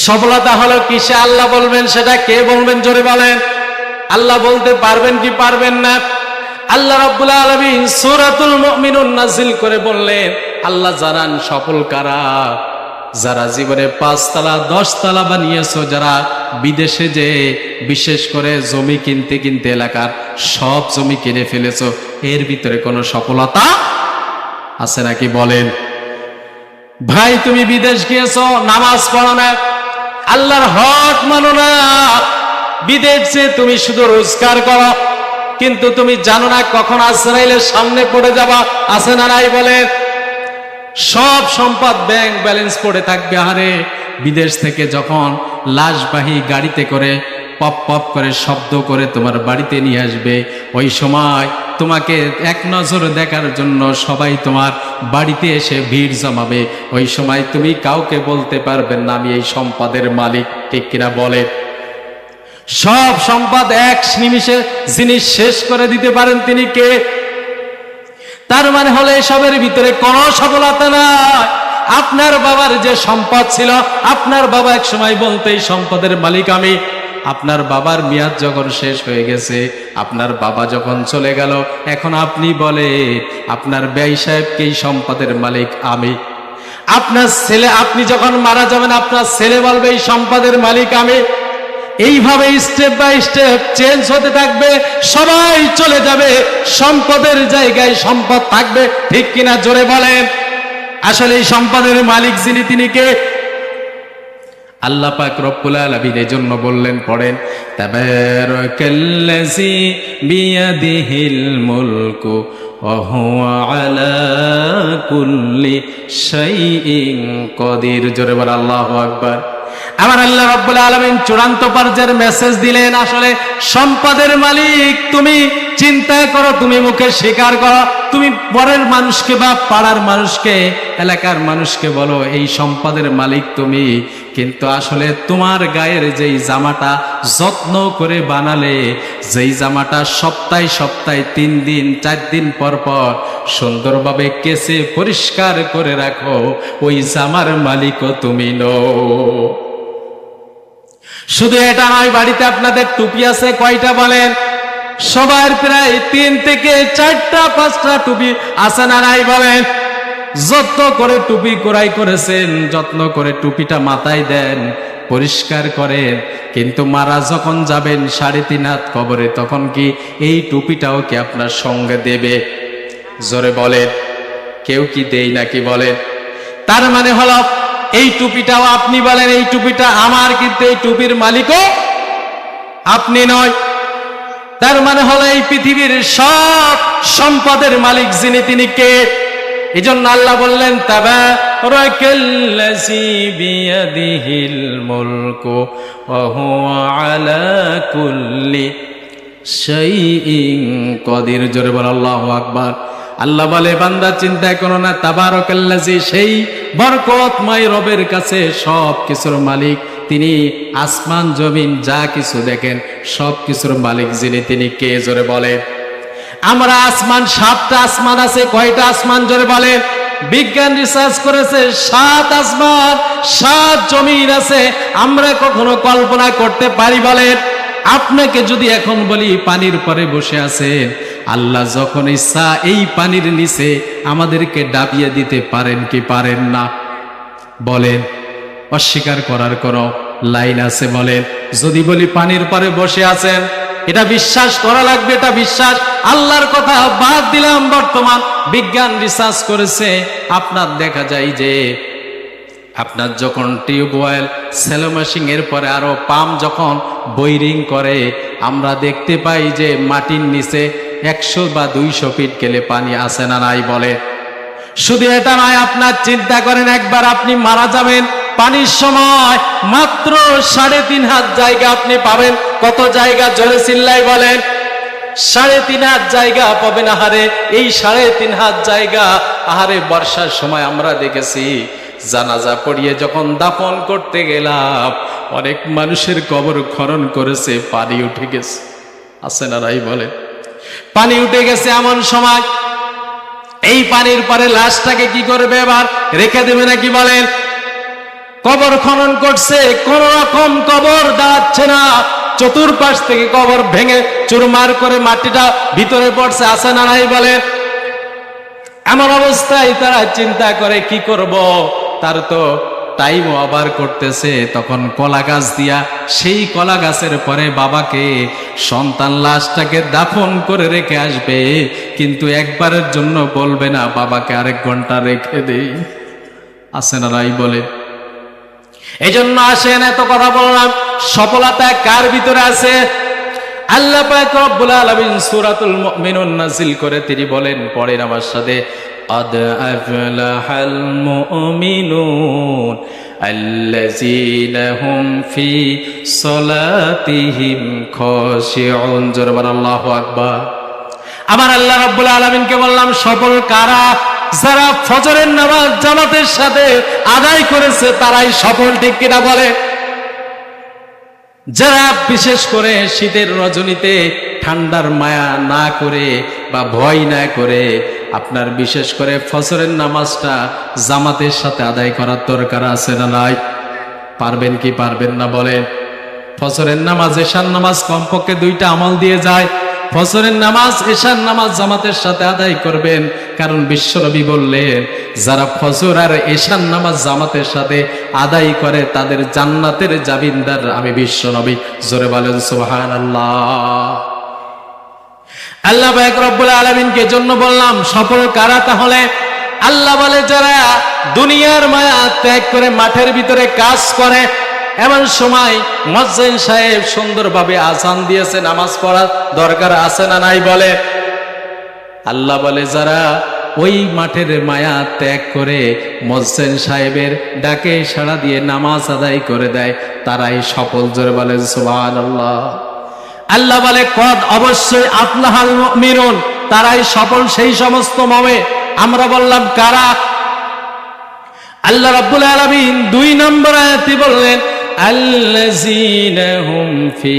সফলতা হলো কিসে আল্লাহ বলবেন, সেটা কে বলবেন জোরে বলেন? আল্লাহ বলতে পারবেন কি পারবেন না? আল্লাহ রাব্বুল আলামিন সূরাতুল মুমিনুন নাযিল করে বললেন, আল্লাহ জানান সফল কারা? যারা জীবনে 5 তলা 10 তলা বানিয়েছো, যারা বিদেশে যে বিশেষ করে জমি কিনতে কিনতে এলাকার সব জমি কিনে ফেলেছো, এর ভিতরে কোনো সফলতা আছে নাকি বলেন? ভাই তুমি বিদেশ গিয়েছো, নামাজ পড়ো না, আল্লাহর হক মানো না, বিদেশে তুমি শুধু রোজগার করো, কিন্তু তুমি জানো না কখন আজরাইলের সামনে পড়ে যাবা, আছে না নাই বলেন? সব সম্পদ ব্যাংক ব্যালেন্স পড়ে থাকবে, আরে বিদেশ থেকে যখন লাশবাহী গাড়িতে করে পপ পপ করে শব্দ করে তোমার বাড়িতে নিয়ে আসবে, ওই সময় তোমাকে এক নজর দেখার জন্য সবাই তোমার বাড়িতে এসে ভিড় জমাবে। ওই সময় তুমি কাউকে বলতে পারবেন না আমি এই সম্পদের মালিক, ঠিক কিনা বলে? সব সম্পদ এক নিমিষে জিনিস শেষ করে দিতে পারেন তিনি কে? তার মানে হলো এসবের ভিতরে কোনো সফলতা নাই। আপনার বাবার যে সম্পদ ছিল, আপনার বাবা এক সময় বলতে এই সম্পদের মালিক আমি। আপনার বাবার মেয়াদ যখন শেষ হয়ে গেছে, আপনার বাবা যখন চলে গেল, এখন আপনি বলে আপনার ব্যয় সাহেবকে এই সম্পদের মালিক আমি। আপনার ছেলে, আপনি যখন মারা যাবেন, আপনার ছেলে বলবে এই সম্পদের মালিক আমি। এইভাবে স্টেপ বাই স্টেপ চেঞ্জ হতে থাকবে, সবাই চলে যাবে, সম্পদের জায়গায় সম্পদ থাকবে, ঠিক কিনা জোরে বলেন? আসলে এই সম্পদের মালিক যিনি, তিনি কে? আল্লাহ পাক রব্বুল আলামিন এজন্য বললেন, পড়েন, তাবারাকাল্লাযী বিয়াদিহিল মুলকু ওয়া হুয়া আলা কুল্লি শাইইন কাদির। জোরে বল আল্লাহু আকবার। আমার আল্লাহ রাব্বুল আলামিন চূড়ান্ত পর্যায়ের মেসেজ দিলেন, আসলে সম্পদের মালিক তুমি চিন্তা করো, তুমি মুখে স্বীকার করো, তুমি পরের মানুষকে বা পাড়ার মানুষকে, এলাকার মানুষকে বলো এই সম্পদের মালিক তুমি, কিন্তু আসলে তোমার গায়ের যেই জামাটা যত্ন করে বানালে, যেই জামাটা সপ্তাহে সপ্তাহে 3 দিন 4 দিন পর পর সুন্দরভাবে কেচে পরিষ্কার করে রাখো, ওই জামার মালিকও তুমি নও। শুধু এটা নয়, বাড়িতে আপনাদের টুপি আছে কয়টা বলেন? সবার প্রায় 3 থেকে 4টা 5টা টুপি আছে না নাই বলেন? যত্ন করে টুপি ক্রয় করেছেন, যত্ন করে টুপিটা মাথায় দেন, পরিষ্কার করেন, কিন্তু মারা যখন যাবেন 3.5 হাত কবরে, তখন কি এই টুপিটাও কি আপনার সঙ্গে দেবে? জোরে বলেন, কেউ কি দেই নাকি বলেন? তার মানে হলো এই টুপিটাও আপনি বলেন এই টুপিটা আমার, কিন্তু এই টুপির মালিকও আপনি নয়। তার মানে হলো এই পৃথিবীর সব সম্পদের মালিক যিনি, তিনি কে? এজন্য আল্লাহ বললেন, তাবারাকাল্লাযী বিয়াদিহিল মুলকু ওয়া হুয়া আলা কুল্লি শাইইন কাদির। জোরে বল আল্লাহু আকবার। আল্লাহ বলে, বান্দা চিন্তা করো না, তাবারাকাল্লাযী সেই বরকতময় রবের কাছে সব কিছুর মালিক তিনি। আসমান জমিন যা কিছু দেখেন সব কিছুর মালিক যিনি, তিনি কে? জোরে বলে। আমরা আসমান, 7টা আসমান আছে, কয়টা আসমান জোরে বলেন? বিজ্ঞান রিসার্চ করেছে 7 আসমান 7 জমিন আছে। আমরা কখনো কল্পনা করতে পারি বলেন? আপনাকে যদি এখন বলি পানির পরে বসে আছেন, আল্লাহ যখন ইচ্ছা এই পানির নিচে আমাদেরকে ডাবিয়ে দিতে পারেন কি পারেন না বলেন? অস্বীকার করার কোনো লাইন আছে বলেন? যদি বলি পানির পরে বসে আছেন, এটা বিশ্বাস করা লাগবে, এটা বিশ্বাস। আল্লাহর কথা বাদ দিলাম, বর্তমান বিজ্ঞান রিসার্চ করেছে, আপনার দেখা যায় যে আপনার যখন টিউবওয়েল সেলো মেশিন এর পরে আরো পাম্প যখন বোরিং করে, আমরা দেখতে পাই যে মাটির নিচে 100 বা 200 ফিট গেলে পানি আসে না নাই বলে? শুধু এটা নয়, আপনার চিন্তা করেন, একবার আপনি মারা যাবেন, পানির সময় মাত্র 3.5 হাত জায়গা আপনি পাবেন। কত জায়গা জোরে চিল্লাই বলেন? 3.5 হাত জায়গা পাবেন। আহারে এই 3.5 হাত জায়গা, আহারে বর্ষার সময় আমরা দেখেছি জানাজা পড়িয়ে যখন দাফন করতে গেলাম, অনেক মানুষের কবর খনন করেছে, পানি উঠে গেছে, আছে না নাই বলে? পানি উঠে গেছে এমন সময় এই পানির পরে লাশটাকে কি করবে? এবার রেখে দেবে নাকি বলেন? কবর খনন করছে, কোন রকম কবর দাঁড়াচ্ছে না, চতুর্পাশ থেকে কবর ভেঙে চুরমার করে মাটিটা ভিতরে পড়ছে, আছে না নাই বলে? এমন অবস্থায় তারা চিন্তা করে কি করব, তার তো টাইম ওভার করতেছে। তখন কলা গাছ দিয়া, সেই কলা গাছের পরে বাবাকে সন্তান লাশটাকে দাফন করে রেখে আসবে, কিন্তু একবারের জন্য বলবে না বাবাকে আরেক ঘন্টা রেখে দেই, আছে না নাই বলে? এই জন্য আসেন, এত কথা বললাম, সফলতা কার ভিতরে আছে? আল্লাহ পাক রব্বুল আলামিন সূরাতুল মুমিনুন নাযিল করে তিনি বলেন, পড়েন আমার সাথে, قد أفلح المؤمنون الذين هم في صلاتهم خاشعون। জোরে বলেন আল্লাহু আকবার। আমার আল্লাহ রাব্বুল আলামিনকে বললাম, সফল কারা? যারা ফজরের নামাজ জামাতের সাথে আদায় করেছে তারাই সফল, ঠিক কিনা বলে? যারা বিশেষ করে শীতের রজনীতে ঠান্ডার মায়া না করে বা ভয় না করে আপনার বিশেষ করে ফজরের নামাজটা জামাতের সাথে আদায় করার দরকার আছে না নাই? পারবেন কি পারবেন না বলেন? ফজরের নামাজ এশার নামাজ কমপক্ষে 2টা আমল দিয়ে যায়। ফজরের নামাজ এশার নামাজ জামাতের সাথে আদায় করবেন, কারণ বিশ্বনবী বললেন যারা ফজর আর এশার নামাজ জামাতের সাথে আদায় করে তাদের জান্নাতের জামিনদার আমি বিশ্বনবী। জোরে বলেন সুবহানাল্লাহ। আল্লাহ পাক রব্বুল আলামিনকে জন্য বললাম সফল কারা? তাহলে আল্লাহ বলে যারা দুনিয়ার মায়া ত্যাগ করে মাঠের ভিতরে কাজ করে, এমন সময় মুয়াজ্জিন সাহেব সুন্দরভাবে আযান দিয়েছে, নামাজ পড়ার দরকার আছে না নাই বলে? আল্লাহ বলে যারা ওই মাঠের মায়া ত্যাগ করে মুয়াজ্জিন সাহেবের ডাকে সাড়া দিয়ে নামাজ আদায় করে দেয়, তারাই সফল। জোরে বলেন সুবহানাল্লাহ। আল্লাহ বলে কদ, অবশ্যই আফলাহাল মুমিনুন, তারাই সফল সেই সমস্ত মুমিন। আমরা বললাম কারা? আল্লাহ রাব্বুল আলামিন 2 নম্বর আয়াতে বললেন আল্লাযীনা হুম ফি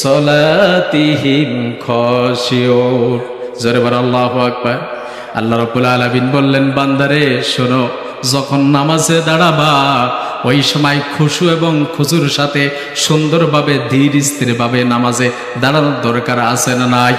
সলাতিহিম খাশিউন। জোরে বলেন আল্লাহু আকবার। আল্লাহ রাব্বুল আলামিন বললেন, বান্দারে শোনো, যখন নামাজে দাঁড়াবা ওই সময় খুশু এবং খুজুর সাথে সুন্দরভাবে ধীর স্থিরভাবে নামাজে দাঁড়ানোর দরকার আছে না নাই?